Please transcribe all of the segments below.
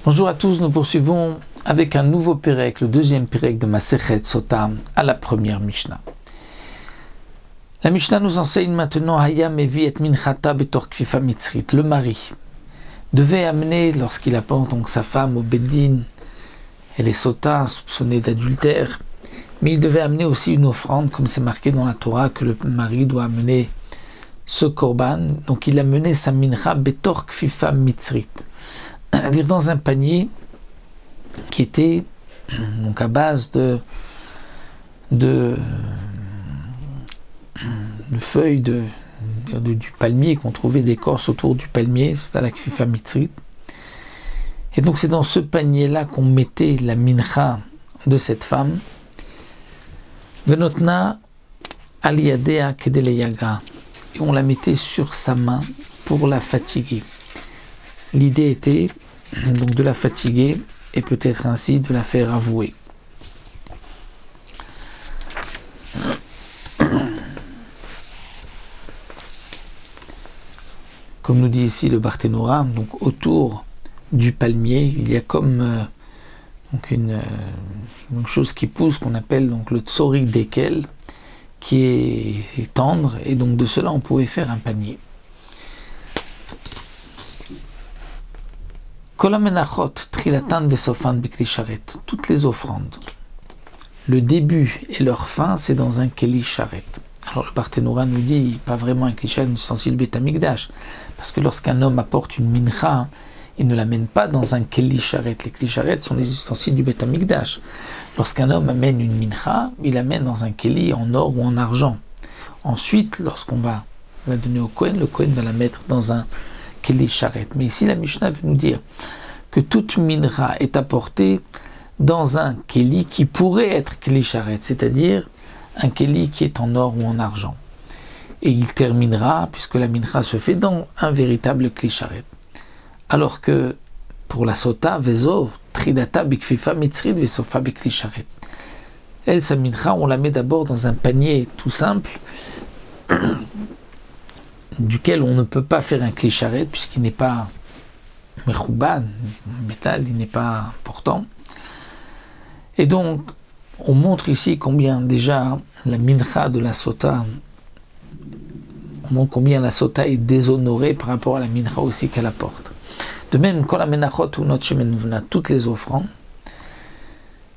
Bonjour à tous, nous poursuivons avec un nouveau pérec, le deuxième pérec de Masechet Sota, à la première Mishnah. La Mishnah nous enseigne maintenant Hayam Evi et Minchata Betor Kfifa Mitzrit. Le mari devait amener, lorsqu'il apporte donc sa femme au Beddin, elle est Sota, soupçonnée d'adultère, mais il devait amener aussi une offrande, comme c'est marqué dans la Torah, que le mari doit amener ce korban. Donc il a mené sa mincha Betor Kfifa Mitzrit, c'est-à-dire dans un panier qui était donc à base de feuilles du palmier, qu'on trouvait d'écorce autour du palmier, c'était la Kfifa Mitzrit. Et donc c'est dans ce panier-là qu'on mettait la mincha de cette femme. Venotna aliyadea kedeleyaga. Et on la mettait sur sa main pour la fatiguer. L'idée était donc de la fatiguer et peut-être ainsi de la faire avouer. Comme nous dit ici le Barthénora, donc autour du palmier, il y a comme donc une chose qui pousse qu'on appelle donc le tsorik dekel, qui est tendre, et donc de cela on pouvait faire un panier. Toutes les offrandes, le début et leur fin, c'est dans un keli sharet. Alors le Barthénora nous dit, pas vraiment un keli sharet, un ustensile Beth Amikdash, parce que lorsqu'un homme apporte une mincha, il ne l'amène pas dans un keli sharet. Les keli sharet sont les ustensiles du Beth Amikdash. Lorsqu'un homme amène une mincha, il l'amène dans un keli en or ou en argent. Ensuite, lorsqu'on va la donner au Kohen, le Kohen va la mettre dans un keli sharet. Mais ici, la Mishnah veut nous dire que toute mincha est apportée dans un keli qui pourrait être keli sharet, c'est-à-dire un keli qui est en or ou en argent. Et il terminera, puisque la mincha se fait dans un véritable keli sharet. Alors que pour la sota, vezo, tridata, bikfifa, mitzrid, vesofa, bikli sharet. Elle, sa mincha, on la met d'abord dans un panier tout simple, duquel on ne peut pas faire un kli sharet, puisqu'il n'est pas mechouban, métal, il n'est pas important. Et donc, on montre ici combien déjà la mincha de la sota, on montre combien la sota est déshonorée par rapport à la mincha aussi qu'elle apporte. De même, quand la menachot ou notre shemen vena, toutes les offrandes,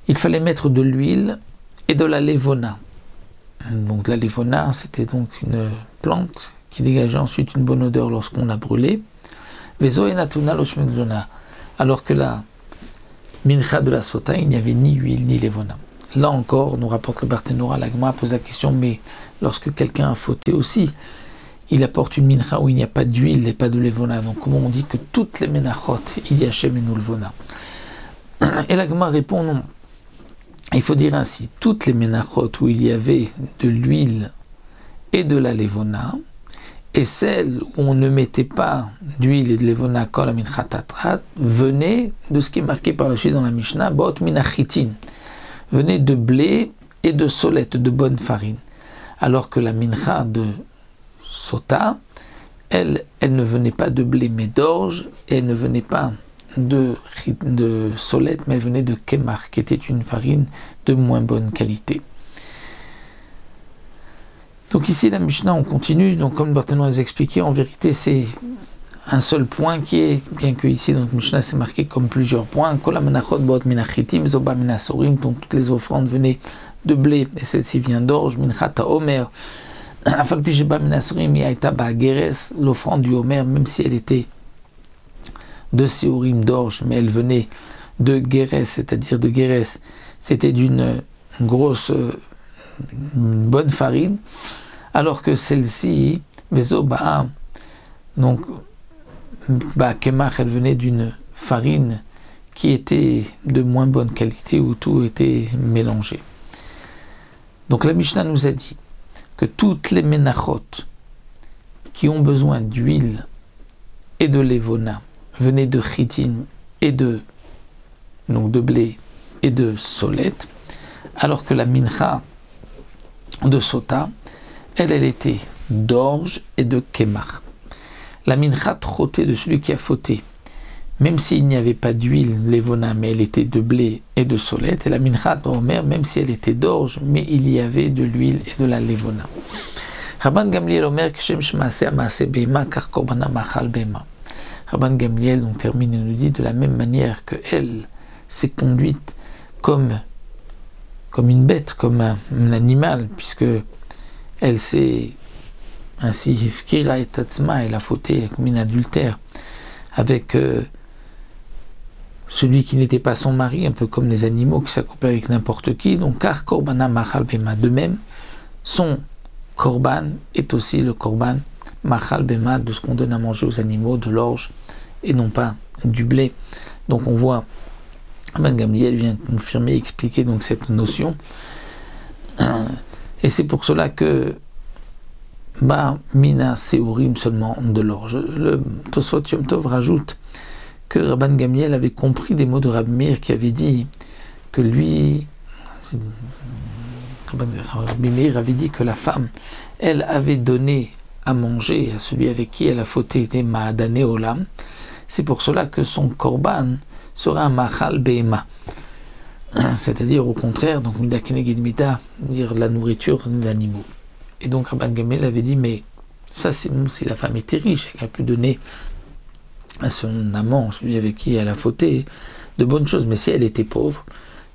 il fallait mettre de l'huile et de la levona. Donc la levona, c'était donc une plante qui dégageait ensuite une bonne odeur lorsqu'on la brûlait. Vezo enatuna lo shemen vena. Alors que la mincha de la sota, il n'y avait ni huile ni levona. Là encore, nous rapporte le Barthénora, la Gemara pose la question, mais lorsque quelqu'un a fauté aussi, il apporte une mincha où il n'y a pas d'huile et pas de levona. Donc comment on dit que toutes les menachot, il y a shemen ou levona? Et la Gemara répond non. Il faut dire ainsi, toutes les menachot où il y avait de l'huile et de la levona, et celles où on ne mettait pas d'huile et de levona quand la mincha tatrat, venaient de ce qui est marqué par la suite dans la Mishnah, bot minachitin, venaient de blé et de solette, de bonne farine. Alors que la mincha de sota, elle ne venait pas de blé mais d'orge, et elle ne venait pas de solette, mais elle venait de kemar, qui était une farine de moins bonne qualité. Donc ici la Mishnah, on continue, donc comme Barthénora les expliqué, en vérité c'est un seul point qui est, bien que ici dans la Mishnah c'est marqué comme plusieurs points, donc toutes les offrandes venaient de blé, et celle-ci vient d'orge, minchata omer, l'offrande du Homer, même si elle était de Séorim d'orge, mais elle venait de Guérès, c'est-à-dire de Guérès, c'était d'une grosse, une bonne farine, alors que celle-ci, donc Kemach, elle venait d'une farine qui était de moins bonne qualité, où tout était mélangé. Donc la Mishnah nous a dit que toutes les menachot qui ont besoin d'huile et de levona venaient de chitin et de blé et de solette, alors que la mincha de sota, elle était d'orge et de kemach. La mincha trottée de celui qui a fauté même s'il n'y avait pas d'huile levona, mais elle était de blé et de solette, et la minchat omer, même si elle était d'orge, mais il y avait de l'huile et de la levona. Rabban Gamliel omer kshem shmaaseh maaseh behema kar korbana machal behema. Rabban Gamliel donc termine et nous dit de la même manière que elle s'est conduite comme une bête, comme un animal, puisque elle s'est ainsi hifkira et tatzma, elle a fauté comme une adultère avec celui qui n'était pas son mari, un peu comme les animaux qui s'accouplent avec n'importe qui. Donc car korbana machal behema, de même son korban est aussi le korban machal behema, de ce qu'on donne à manger aux animaux, de l'orge et non pas du blé. Donc on voit Rabban Gamliel vient confirmer, expliquer donc cette notion, et c'est pour cela que Ba Mina Seurim seulement de l'orge. Le Tosfot Yom Tov rajoute que Rabban Gamliel avait compris des mots de Rabbi Meir qui avait dit que lui, Rabbi Meir avait dit que la femme, elle avait donné à manger à celui avec qui elle a fauté, était Ma'adane Olam. C'est pour cela que son korban sera un machal behema, c'est-à-dire au contraire, donc mida keneged mida, dire la nourriture d'animaux. Et donc Rabban Gamliel avait dit, mais ça c'est bon si la femme était riche, elle a pu donner à son amant, celui avec qui elle a fauté, de bonnes choses, mais si elle était pauvre,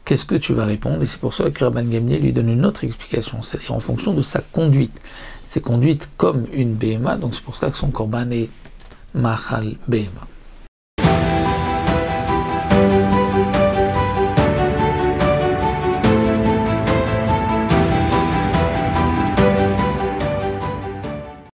qu'est-ce que tu vas répondre? Et c'est pour ça que Rabban Gamliel lui donne une autre explication, c'est-à-dire en fonction de sa conduite. C'est conduite comme une behema, donc c'est pour ça que son korban est machal behema.